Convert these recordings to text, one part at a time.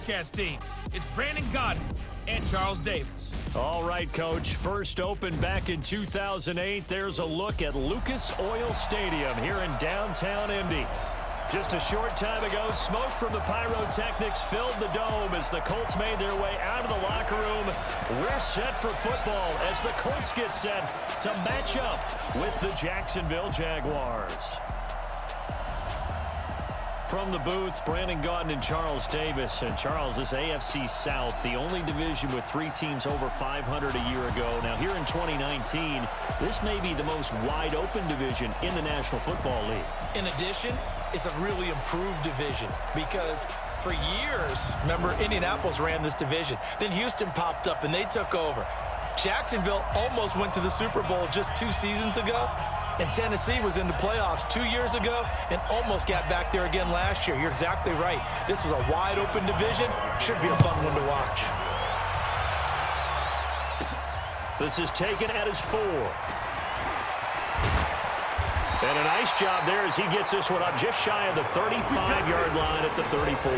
broadcast team. It's Brandon Gaudin and Charles Davis. All right, Coach. First opened back in 2008. There's a look at Lucas Oil Stadium here in downtown Indy. Just a short time ago, smoke from the pyrotechnics filled the dome as the Colts made their way out of the locker room. We're set for football as the Colts get set to match up with the Jacksonville Jaguars. From the booth, Brandon Gaudin and Charles Davis. And Charles, this AFC South, the only division with 3 teams over 500 a year ago. Now here in 2019, this may be the most wide-open division in the National Football League. In addition, it's a really improved division because for years, remember, Indianapolis ran this division. Then Houston popped up and they took over. Jacksonville almost went to the Super Bowl just 2 seasons ago. And Tennessee was in the playoffs 2 years ago and almost got back there again last year. You're exactly right. This is a wide-open division. Should be a fun one to watch. This is taken at his 4. And a nice job there as he gets this one up just shy of the 35-yard line at the 34.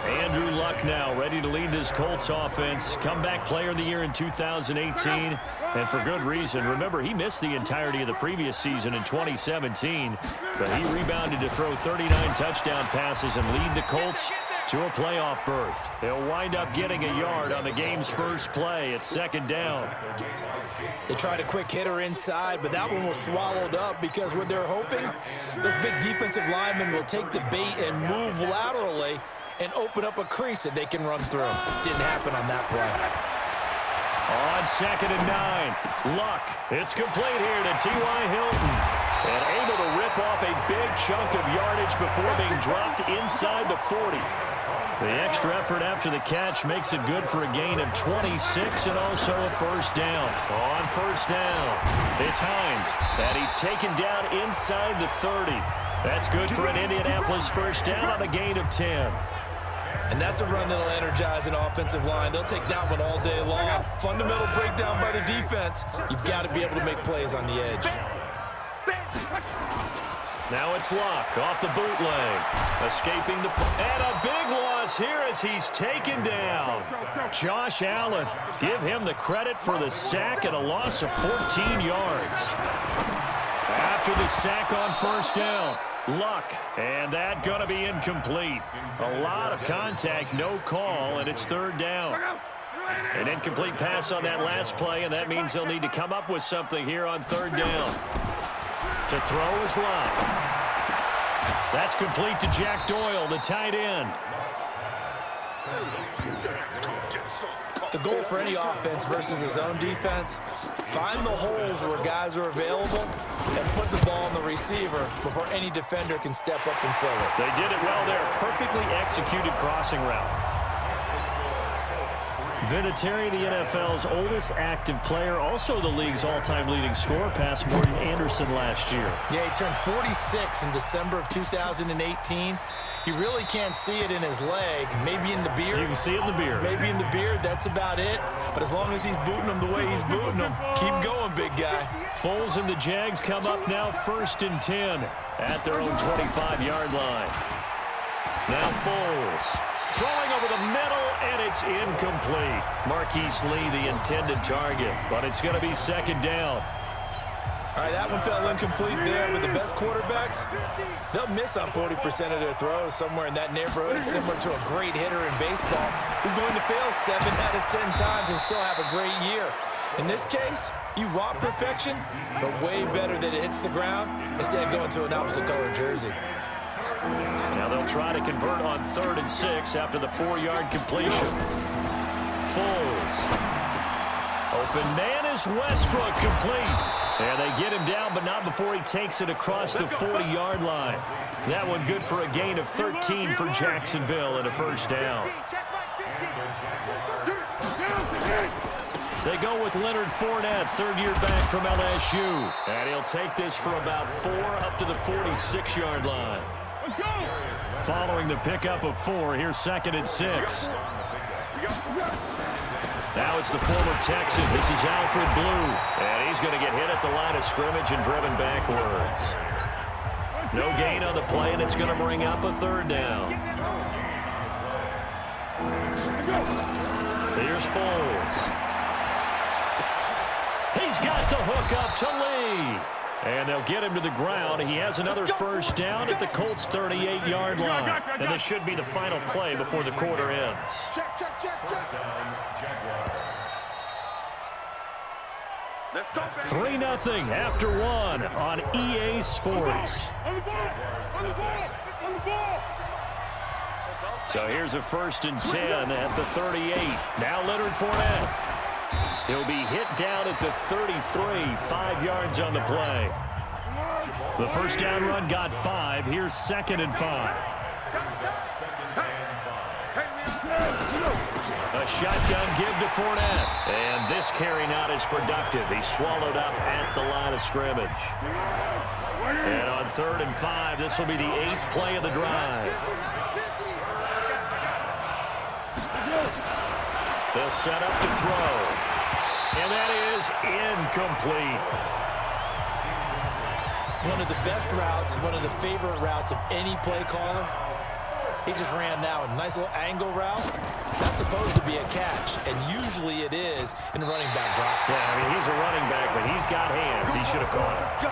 Andrew Luck now ready to lead this Colts offense. Comeback player of the year in 2018, and for good reason. Remember, he missed the entirety of the previous season in 2017, but he rebounded to throw 39 touchdown passes and lead the Colts to a playoff berth. He'll wind up getting a yard on the game's first play at 2nd down. They tried a quick hitter inside, but that one was swallowed up because what they're hoping, those big defensive linemen will take the bait and move laterally and open up a crease that they can run through. Didn't happen on that play. On 2nd and 9, Luck. It's complete here to T.Y. Hilton. And able to rip off a big chunk of yardage before being dropped inside the 40. The extra effort after the catch makes it good for a gain of 26 and also a first down. On first down, it's Hines, and he's taken down inside the 30. That's good for an Indianapolis first down on a gain of 10. And that's a run that'll energize an offensive line. They'll take that one all day long. Fundamental breakdown by the defense. You've got to be able to make plays on the edge. Now it's Luck off the bootleg. Escaping the... And a big loss here as he's taken down. Josh Allen. Give him the credit for the sack and a loss of 14 yards. After the sack on first down, Luck. And that going to be incomplete. A lot of contact, no call, and it's 3rd down. An incomplete pass on that last play, and that means they'll need to come up with something here on 3rd down. To throw is Luck. That's complete to Jack Doyle, the tight end. The goal for any offense versus his own defense, find the holes where guys are available and put the ball on the receiver before any defender can step up and fill it. They did it well there. Perfectly executed crossing route. Vinatieri, the NFL's oldest active player, also the league's all-time leading scorer, passed Morton Anderson last year. Yeah, he turned 46 in December of 2018. You really can't see it in his leg, maybe in the beard. You can see it in the beard. Maybe in the beard, that's about it. But as long as he's booting them the way he's booting them, keep going, big guy. Foles and the Jags come up now 1st and 10 at their own 25-yard line. Now Foles. Throwing over the middle, and it's incomplete. Marquise Lee, the intended target, but it's going to be 2nd down. All right, that one fell incomplete there, but the best quarterbacks, they'll miss on 40% of their throws, somewhere in that neighborhood, similar to a great hitter in baseball who's going to fail 7 out of 10 times and still have a great year. In this case, you want perfection, but way better that it hits the ground instead of going to an opposite color jersey. Now they'll try to convert on 3rd and 6 after the 4-yard completion. Foles. Open man is Westbrook, complete. And they get him down, but not before he takes it across the 40-yard line. That one good for a gain of 13 for Jacksonville and a first down. They go with Leonard Fournette, 3rd-year back from LSU. And he'll take this for about 4 up to the 46-yard line. Following the pickup of 4, here's 2nd and 6. Now it's the former Texan. This is Alfred Blue. And he's going to get hit at the line of scrimmage and driven backwards. No gain on the play, and it's going to bring up a 3rd down. Here's Foles. He's got the hook up to Lee. And they'll get him to the ground. He has another first down at the Colts' 38-yard line. And this should be the final play before the quarter ends. Check. 3-0 after one on EA Sports. So here's a 1st and 10 at the 38. Now Leonard Fournette. He'll be hit down at the 33, 5 yards on the play. The first down run got 5. Here's 2nd and 5. A shotgun give to Fournette. And this carry not as productive. He's swallowed up at the line of scrimmage. And on 3rd and 5, this will be the 8th play of the drive. They'll set up to throw. And that is incomplete. One of the best routes, one of the favorite routes of any play caller. He just ran that one. Nice little angle route. That's supposed to be a catch, and usually it is in a running back drop down. Yeah, I mean, he's a running back, but he's got hands. He should have caught it.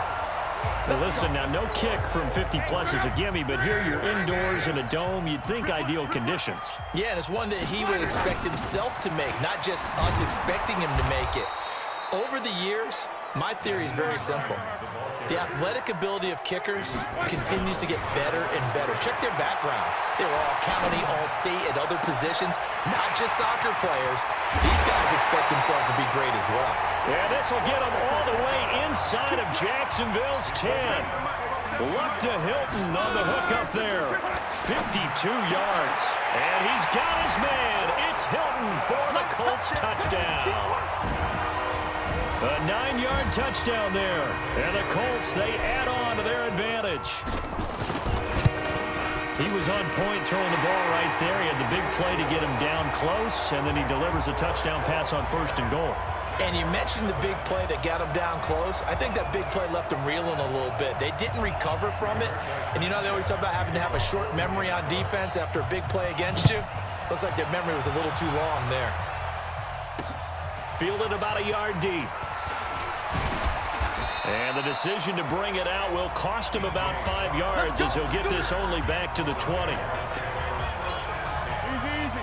Well, listen, now no kick from 50-plus is a gimme, but here you're indoors in a dome. You'd think ideal conditions. Yeah, and it's one that he would expect himself to make, not just us expecting him to make it. Over the years, my theory is very simple. The athletic ability of kickers continues to get better and better. Check their backgrounds. They were all county, all state, at other positions, not just soccer players. These guys expect themselves to be great as well. Yeah, this will get them all the way inside of Jacksonville's 10. Luck to Hilton on the hook up there. 52 yards. And he's got his man. It's Hilton for the Colts touchdown. A 9-yard touchdown there. And the Colts, they add on to their advantage. He was on point throwing the ball right there. He had the big play to get him down close, and then he delivers a touchdown pass on 1st and goal. And you mentioned the big play that got him down close. I think that big play left him reeling a little bit. They didn't recover from it. And you know they always talk about having to have a short memory on defense after a big play against you. Looks like their memory was a little too long there. Fielded about a yard deep. And the decision to bring it out will cost him about 5 yards as he'll get this only back to the 20.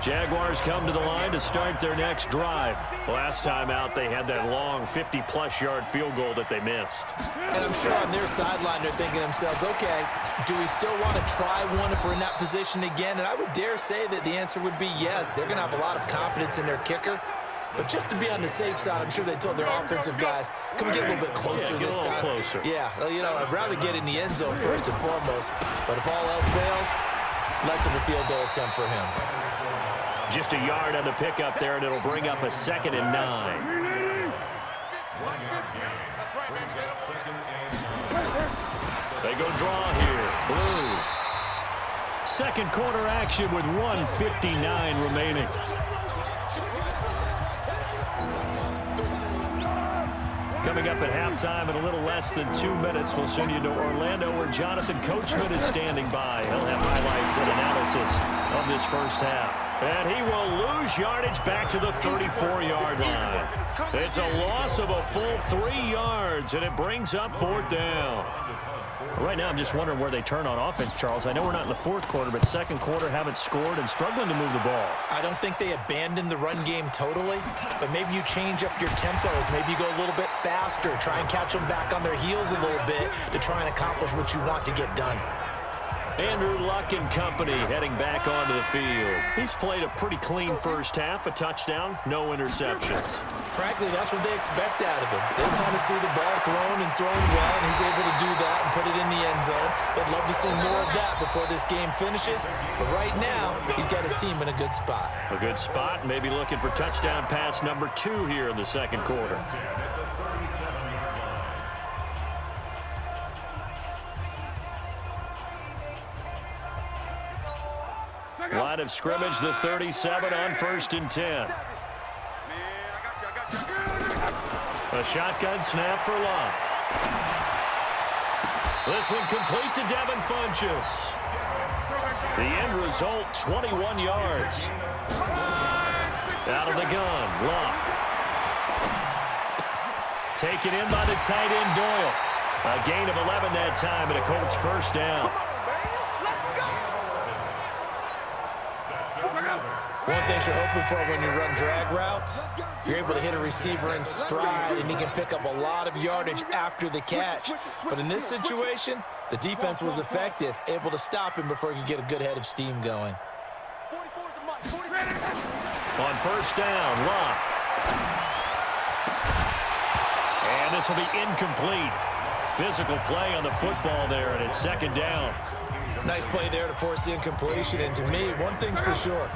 Jaguars come to the line to start their next drive. Last time out, they had that long 50-plus yard field goal that they missed. And I'm sure on their sideline, they're thinking to themselves, okay, do we still want to try one if we're in that position again? And I would dare say that the answer would be yes. They're going to have a lot of confidence in their kicker. But just to be on the safe side, I'm sure they told their offensive guys, can we get a little bit closer this time? Closer. Yeah, well, you know, I'd rather get in the end zone first and foremost. But if all else fails, less of a field goal attempt for him. Just a yard on the pickup there, and it'll bring up a 2nd and 9. They go draw here. Blue. Second quarter action with 1:59 remaining. Coming up at halftime in a little less than 2 minutes, we'll send you to Orlando where Jonathan Coachman is standing by. He'll have highlights and analysis of this first half. And he will lose yardage back to the 34-yard line. It's a loss of a full 3 yards, and it brings up 4th down. Right now, I'm just wondering where they turn on offense, Charles. I know we're not in the 4th quarter, but 2nd quarter haven't scored and struggling to move the ball. I don't think they abandoned the run game totally, but maybe you change up your tempos. Maybe you go a little bit faster, try and catch them back on their heels a little bit to try and accomplish what you want to get done. Andrew Luck and company heading back onto the field. He's played a pretty clean first half, a touchdown, no interceptions. Frankly, that's what they expect out of him. They want to see the ball thrown and thrown well, and he's able to do that and put it in the end zone. They'd love to see more of that before this game finishes. But right now, he's got his team in a good spot. A good spot, maybe looking for touchdown pass number 2 here in the 2nd quarter. Line of scrimmage, the 37 on 1st and 10. A shotgun snap for Luck. This one complete to Devin Funchess. The end result, 21 yards. Luck. Taken in by the tight end, Doyle. A gain of 11 that time, and a Colts first down. One thing you're hoping for when you run drag routes, you're able to hit a receiver in stride, and he can pick up a lot of yardage after the catch. But in this situation, the defense was effective, able to stop him before he could get a good head of steam going. On first down, Luck. And this will be incomplete. Physical play on the football there, and it's second down. Nice play there to force the incompletion, and to me, one thing's for sure.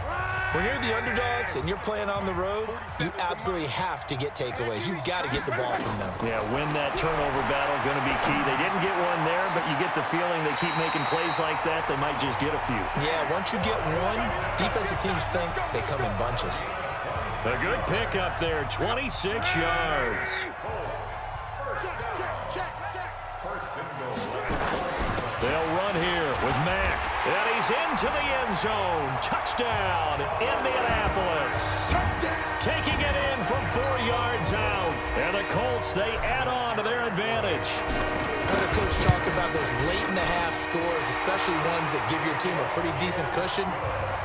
When you're the underdogs and you're playing on the road, you absolutely have to get takeaways. You've got to get the ball from them. Yeah, win that turnover battle, going to be key. They didn't get one there, but you get the feeling they keep making plays like that, they might just get a few. Yeah, once you get one, defensive teams think they come in bunches. A good pickup there, 26 yards. They'll run here with Mack. And he's into the end zone. Touchdown, Indianapolis. Taking it in from 4 yards out. And the Colts, they add on to their advantage. I heard a coach talk about those late-in-the-half scores, especially ones that give your team a pretty decent cushion.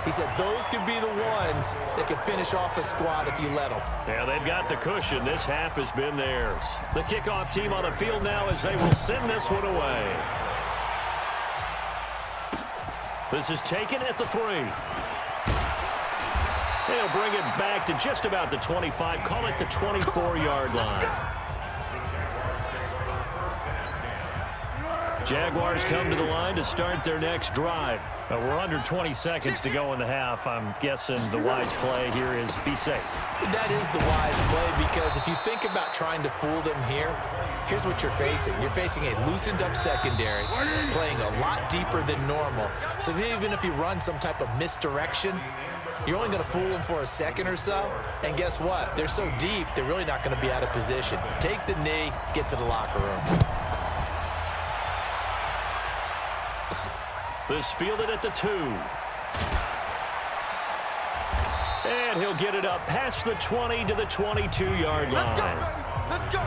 He said those could be the ones that could finish off a squad if you let them. Yeah, they've got the cushion. This half has been theirs. The kickoff team on the field now as they will send this one away. This is taken at the 3. They'll bring it back to just about the 25. Call it the 24-yard line. Jaguars come to the line to start their next drive. We're under 20 seconds to go in the half. I'm guessing the wise play here is be safe. That is the wise play, because if you think about trying to fool them here, here's what you're facing. You're facing a loosened-up secondary, playing a lot deeper than normal. So even if you run some type of misdirection, you're only going to fool them for a second or so. And guess what? They're so deep, they're really not going to be out of position. Take the knee, get to the locker room. This fielded at the 2. And he'll get it up past the 20 to the 22-yard line. Let's go.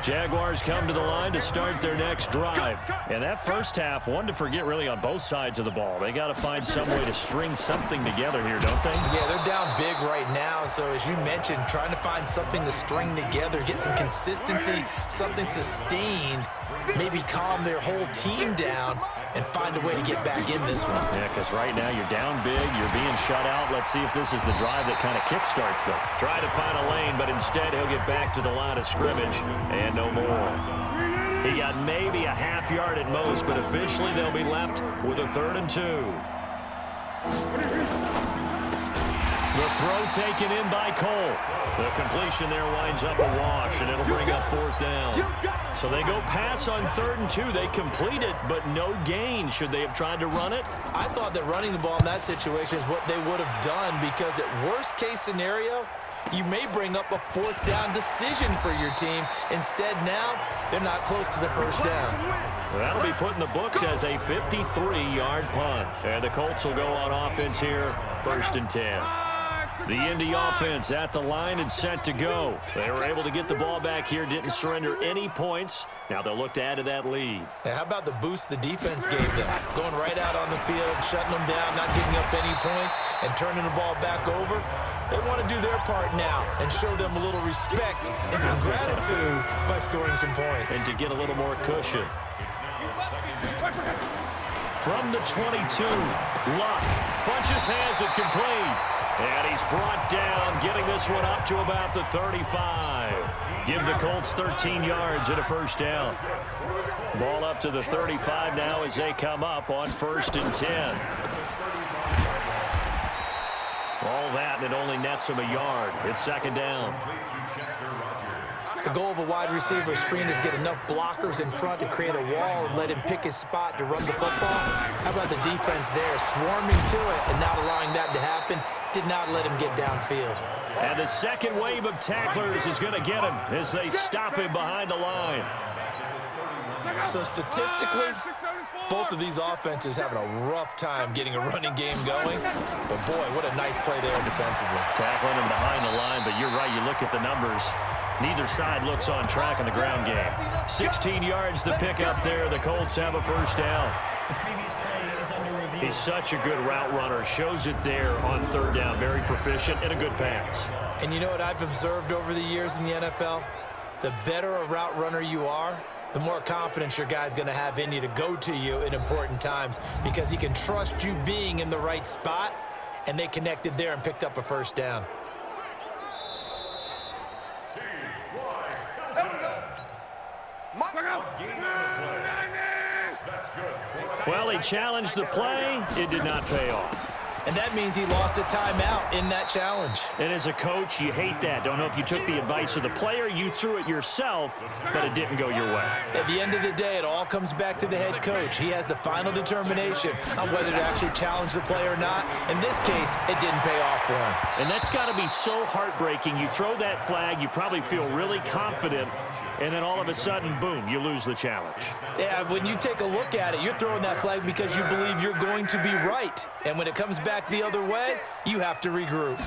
Jaguars come to the line to start their next drive. And that first half, one to forget really on both sides of the ball. They got to find some way to string something together here, don't they? Yeah, they're down big right now. So as you mentioned, trying to find something to string together, get some consistency, something sustained, maybe calm their whole team down and find a way to get back in this one. Yeah, because right now you're down big, you're being shut out. Let's see if this is the drive that kind of kickstarts them. Try to find a lane, but instead he'll get back to the line of scrimmage and no more. He got maybe a half yard at most, but officially they'll be left with a 3rd and 2. The throw taken in by Cole. The completion there winds up a wash, and it'll bring up 4th down. So they go pass on 3rd and 2. They complete it, but no gain. Should they have tried to run it? I thought that running the ball in that situation is what they would have done, because at worst case scenario, you may bring up a 4th down decision for your team. Instead, now they're not close to the 1st down. That'll be put in the books as a 53-yard punt. And the Colts will go on offense here, 1st and 10. The Indy offense at the line and set to go. They were able to get the ball back here, didn't surrender any points. Now they'll look to add to that lead. Now, how about the boost the defense gave them? Going right out on the field, shutting them down, not giving up any points, and turning the ball back over. They want to do their part now and show them a little respect and some gratitude by scoring some points. And to get a little more cushion. From the 22, Luck. Funches has it complete. And he's brought down, getting this one up to about the 35. Give the Colts 13 yards and a 1st down. Ball up to the 35 now as they come up on 1st and 10. All that, and it only nets him a yard. It's 2nd down. The goal of a wide receiver screen is get enough blockers in front to create a wall and let him pick his spot to run the football. How about the defense there, swarming to it and not allowing that to happen? Did not let him get downfield. And the second wave of tacklers is going to get him as they stop him behind the line. So statistically, Both of these offenses having a rough time getting a running game going. But, boy, what a nice play there defensively. Tackling him behind the line, but you're right. You look at the numbers. Neither side looks on track in the ground game. 16 yards the pick up there. The Colts have a first down. The previous play is under review. He's such a good route runner. Shows it there on third down. Very proficient and a good pass. And you know what I've observed over the years in the NFL? The better a route runner you are, the more confidence your guy's going to have in you to go to you in important times because he can trust you being in the right spot, and they connected there and picked up a first down. Well, he challenged the play. It did not pay off. And that means he lost a timeout in that challenge. And as a coach, you hate that. Don't know if you took the advice of the player, you threw it yourself, but it didn't go your way. At the end of the day, it all comes back to the head coach. He has the final determination on whether to actually challenge the play or not. In this case, it didn't pay off for him. And that's got to be so heartbreaking. You throw that flag, you probably feel really confident, and then all of a sudden, boom, you lose the challenge. Yeah, when you take a look at it, you're throwing that flag because you believe you're going to be right. And when it comes back the other way, you have to regroup.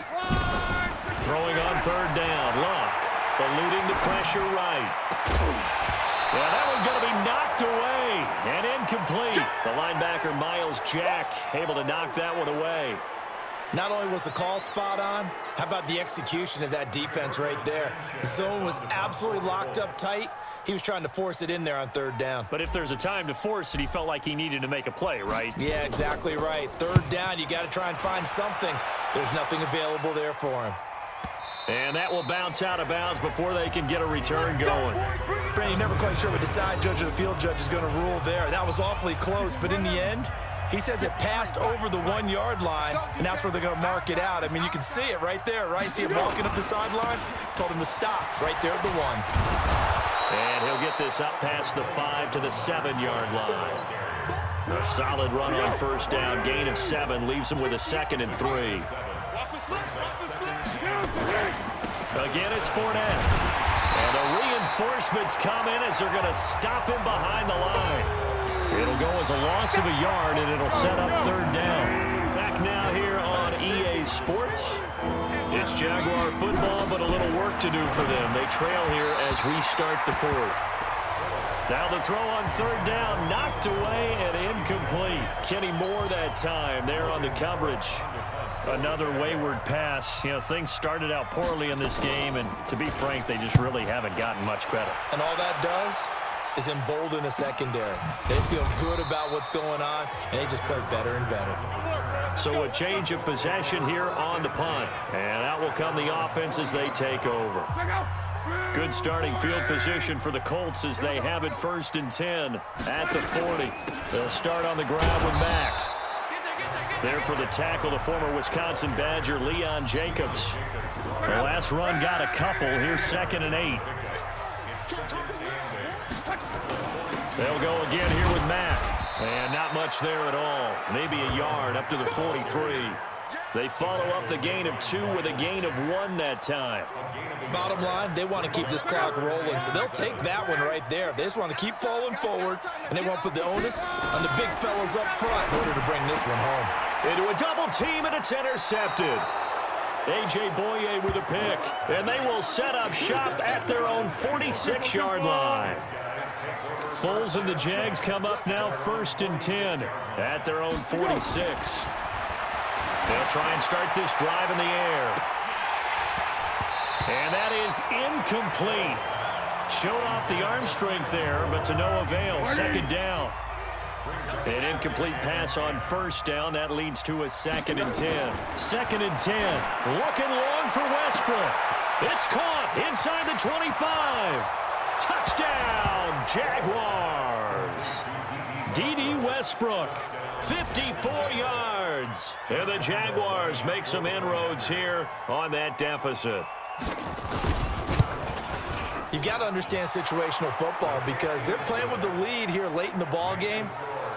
Throwing on third down. Luck eluding the pressure right. Yeah, that one's going to be knocked away and incomplete. The linebacker, Miles Jack, able to knock that one away. Not only was the call spot on, how about the execution of that defense right there? The zone was absolutely locked up tight. He was trying to force it in there on third down. But if there's a time to force it, he felt like he needed to make a play, right? Yeah, exactly right. Third down, you got to try and find something. There's nothing available there for him. And that will bounce out of bounds before they can get a return going. Brandon, never quite sure what the side judge or the field judge is going to rule there. That was awfully close, but in the end, he says it passed over the 1 yard line, and that's where they're going to mark it out. I mean, you can see it right there, right? See him walking up the sideline? Told him to stop right there at the 1. And he'll get this up past the 5 to the 7 yard line. A solid run on first down. Gain of 7 leaves him with a 2nd and 3. Again, it's Fournette. And the reinforcements come in as they're going to stop him behind the line. It'll go as a loss of a yard, and it'll set up third down. Back now here on EA Sports. It's Jaguar football, but a little work to do for them. They trail here as we start the 4th. Now the throw on third down, knocked away and incomplete. Kenny Moore that time there on the coverage. Another wayward pass. You know, things started out poorly in this game, and to be frank, they just really haven't gotten much better. And all that does is embolden a secondary. They feel good about what's going on, and they just play better and better. So a change of possession here on the punt. And out will come the offense as they take over. Good starting field position for the Colts as they have it 1st and 10 at the 40. They'll start on the ground with Mack. There for the tackle, the former Wisconsin Badger, Leon Jacobs. The last run got a couple. Here's 2nd and 8. They'll go again here with Mack. And not much there at all. Maybe a yard up to the 43. They follow up the gain of 2 with a gain of 1 that time. Bottom line, they want to keep this clock rolling, so they'll take that one right there. They just want to keep falling forward, and they want to put the onus on the big fellas up front in order to bring this one home. Into a double team, and it's intercepted. A.J. Boye with a pick, and they will set up shop at their own 46-yard line. Foles and the Jags come up now 1st and 10 at their own 46. They'll try and start this drive in the air. And that is incomplete. Showed off the arm strength there, but to no avail. 2nd down. An incomplete pass on 1st down. That leads to a 2nd and 10. 2nd and 10. Looking long for Westbrook. It's caught inside the 25. Touchdown, Jaguars. D.D. Westbrook, 54 yards. And the Jaguars make some inroads here on that deficit. You've got to understand situational football because they're playing with the lead here late in the ball game.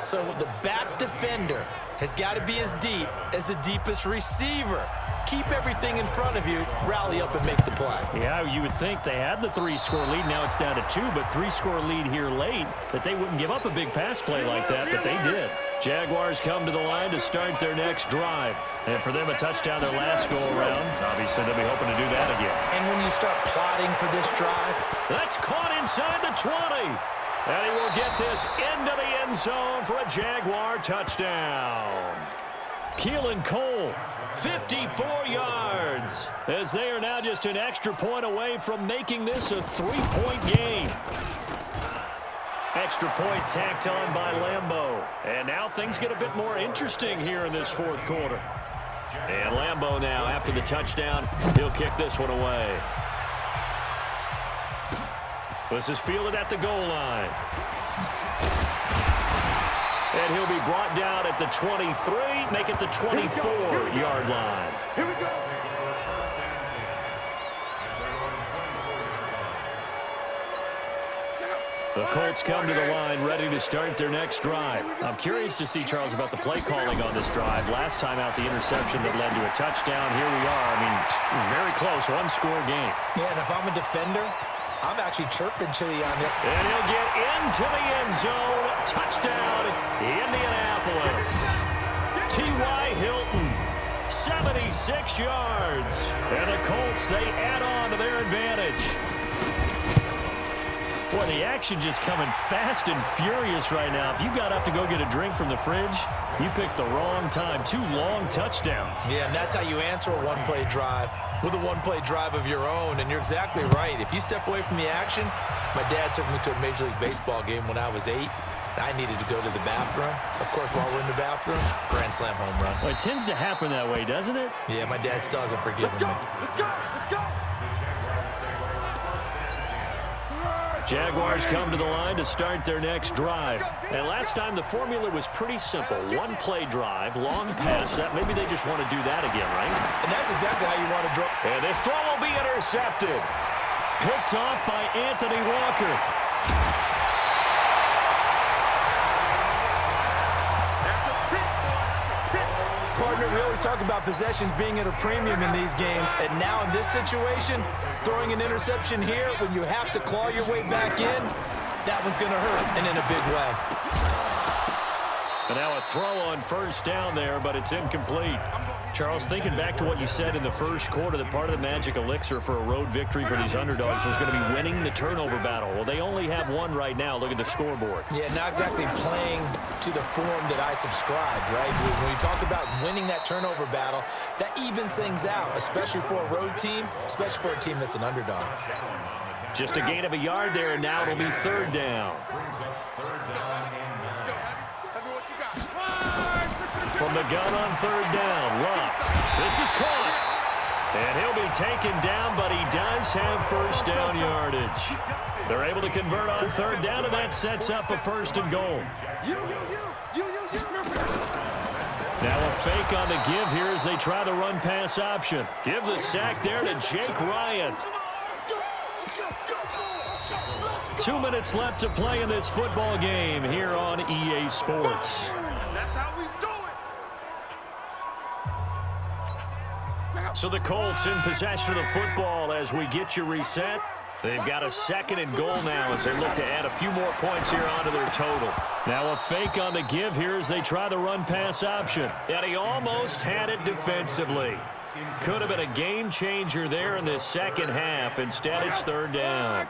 So the back defender has got to be as deep as the deepest receiver. keep everything in front of you, rally up and make the play. Yeah, you would think they had the 3-score lead. Now it's down to 2, but 3-score lead here late, that they wouldn't give up a big pass play like that, but they did. Jaguars come to the line to start their next drive. And for them, a touchdown their last go-around. Obviously, they'll be hoping to do that again. And when you start plotting for this drive, that's caught inside the 20. And he will get this into the end zone for a Jaguar touchdown. Keelan Cole, 54 yards, as they are now just an extra point away from making this a 3-point game. Extra point tacked on by Lambeau. And now things get a bit more interesting here in this fourth quarter. And Lambeau now, after the touchdown, he'll kick this one away. This is fielded at the goal line. And he'll be brought down at the 23, make it the 24-yard line. Here we go. The Colts come to the line ready to start their next drive. I'm curious to see, Charles, about the play calling on this drive. Last time out, the interception that led to a touchdown. Here we are. I mean, very close, one-score game. Yeah, and if I'm a defender, I'm actually chirping Chili on it. And he'll get into the end zone. Touchdown, Indianapolis. T.Y. Hilton, 76 yards. And the Colts, they add on to their advantage. Boy, the action just coming fast and furious right now. If you got up to go get a drink from the fridge, you picked the wrong time. 2 long touchdowns. Yeah, and that's how you answer a one-play drive with a one-play drive of your own. And you're exactly right. If you step away from the action, my dad took me to a Major League Baseball game when I was 8. I needed to go to the bathroom. Of course, while we're in the bathroom, grand slam home run. Well, it tends to happen that way, doesn't it? Yeah, my dad still hasn't forgiven me. Let's go. Let's go. Jaguars come to the line to start their next drive. And last time the formula was pretty simple. One-play drive, long pass. That maybe they just want to do that again, right? And that's exactly how you want to draw. And this throw will be intercepted. Picked off by Anthony Walker. Partner, we always talk about possessions being at a premium in these games, and now in this situation, throwing an interception here when you have to claw your way back in, that one's going to hurt, and in a big way. And now a throw on first down there, but it's incomplete. Charles, thinking back to what you said in the first quarter, that part of the magic elixir for a road victory for these underdogs was going to be winning the turnover battle. Well, they only have one right now. Look at the scoreboard. Yeah, not exactly playing to the form that I subscribed, right? When you talk about winning that turnover battle, that evens things out, especially for a road team, especially for a team that's an underdog. Just a gain of a yard there, and now it'll be third down. From the gun on third down, Luck. This is caught. And he'll be taken down, but he does have first down yardage. They're able to convert on third down, and that sets up a first and goal. Now a fake on the give here as they try the run-pass option. Give the sack there to Jake Ryan. 2 minutes left to play in this football game here on EA Sports. So the Colts in possession of the football as we get you reset. They've got a second and goal now as they look to add a few more points here onto their total. Now a fake on the give here as they try the run-pass option. And he almost had it defensively. Could have been a game changer there in this second half. Instead, it's third down.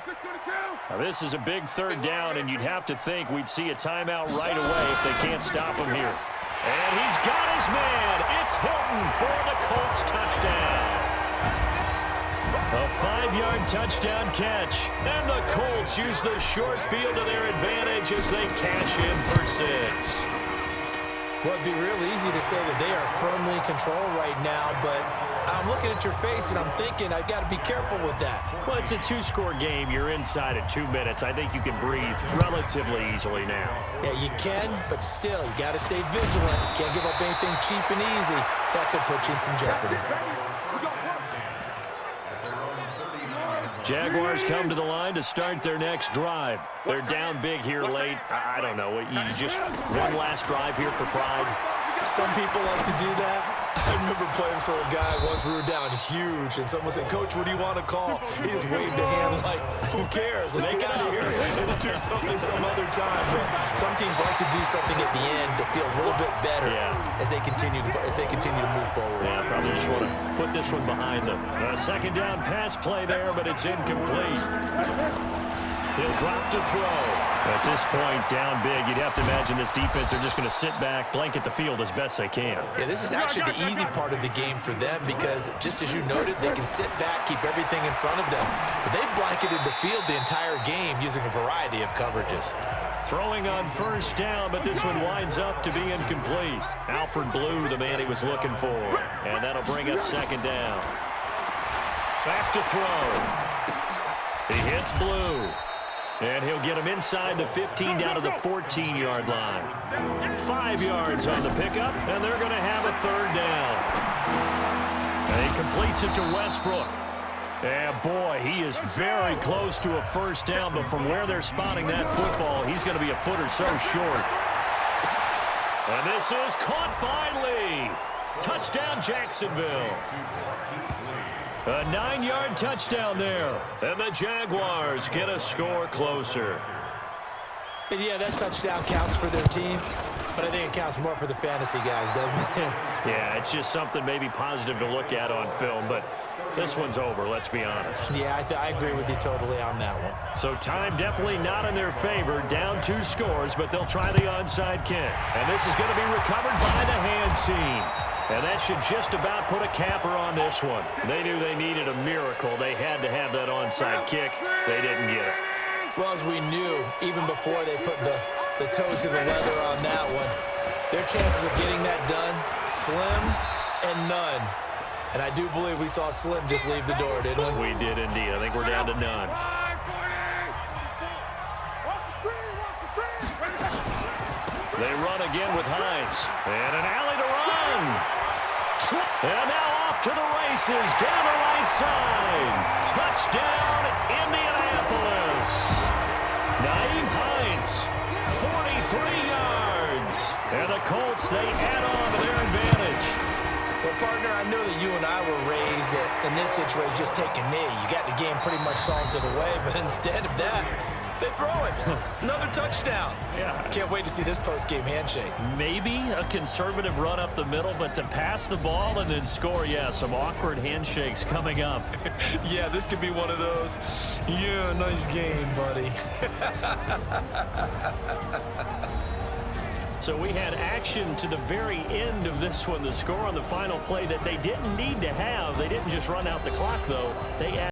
Now, this is a big third down, and you'd have to think we'd see a timeout right away if they can't stop him here. And he's got his man. It's Hilton for the Colts touchdown. A 5-yard touchdown catch. And the Colts use the short field to their advantage as they cash in for 6. Well, it'd be real easy to say that they are firmly in control right now, but I'm looking at your face and I'm thinking I've got to be careful with that. Well, it's a 2-score game. You're inside at 2 minutes. I think you can breathe relatively easily now. Yeah, you can, but still, you got to stay vigilant. Can't give up anything cheap and easy. That could put you in some jeopardy. Jaguars come to the line to start their next drive. They're down big here late. I don't know. You just one last drive here for pride. Some people like to do that. I remember remember playing for a guy once we were down huge, and someone said, "Coach, what do you want to call?" He just waved a hand like, "Who cares? Let's get out of here and do something some other time." But some teams like to do something at the end to feel a little bit better as they continue to move forward. Yeah, probably just want to put this one behind them. A second down pass play there, but it's incomplete. He'll drop to throw. At this point, down big, you'd have to imagine this defense are just going to sit back, blanket the field as best they can. Yeah, this is actually the easy part of the game for them because, just as you noted, they can sit back, keep everything in front of them. But they've blanketed the field the entire game using a variety of coverages. Throwing on first down, but this one winds up to be incomplete. Alfred Blue, the man he was looking for. And that'll bring up second down. Back to throw. He hits Blue. And he'll get him inside the 15 down to the 14-yard line. 5 yards on the pickup, and they're going to have a third down. And he completes it to Westbrook. And boy, he is very close to a first down, but from where they're spotting that football, he's going to be a foot or so short. And this is caught by Lee. Touchdown, Jacksonville. A 9-yard touchdown there. And the Jaguars get a score closer. And yeah, that touchdown counts for their team, but I think it counts more for the fantasy guys, doesn't it? Yeah, it's just something maybe positive to look at on film, but this one's over, let's be honest. Yeah, I agree with you totally on that one. So time definitely not in their favor. Down 2 scores, but they'll try the onside kick. And this is going to be recovered by the hands team. And that should just about put a capper on this one. They knew they needed a miracle. They had to have that onside kick. They didn't get it. Well, as we knew, even before they put the toe to the leather on that one, their chances of getting that done, slim and none. And I do believe we saw Slim just leave the door, didn't we? We did indeed. I think we're down to none. They run again with Hines. And an alley to run. And now off to the races, down the right side. Touchdown, Indianapolis. Naeem Hines, 43 yards. And the Colts, they add on to their advantage. Well, partner, I know that you and I were raised that in this situation, just take a knee. You got the game pretty much salted away, but instead of that, they throw it. Another touchdown. Yeah. Can't wait to see this post-game handshake. Maybe a conservative run up the middle, but to pass the ball and then score, yeah, some awkward handshakes coming up. Yeah, this could be one of those. Yeah, nice game, buddy. So we had action to the very end of this one. The score on the final play that they didn't need to have. They didn't just run out the clock, though. They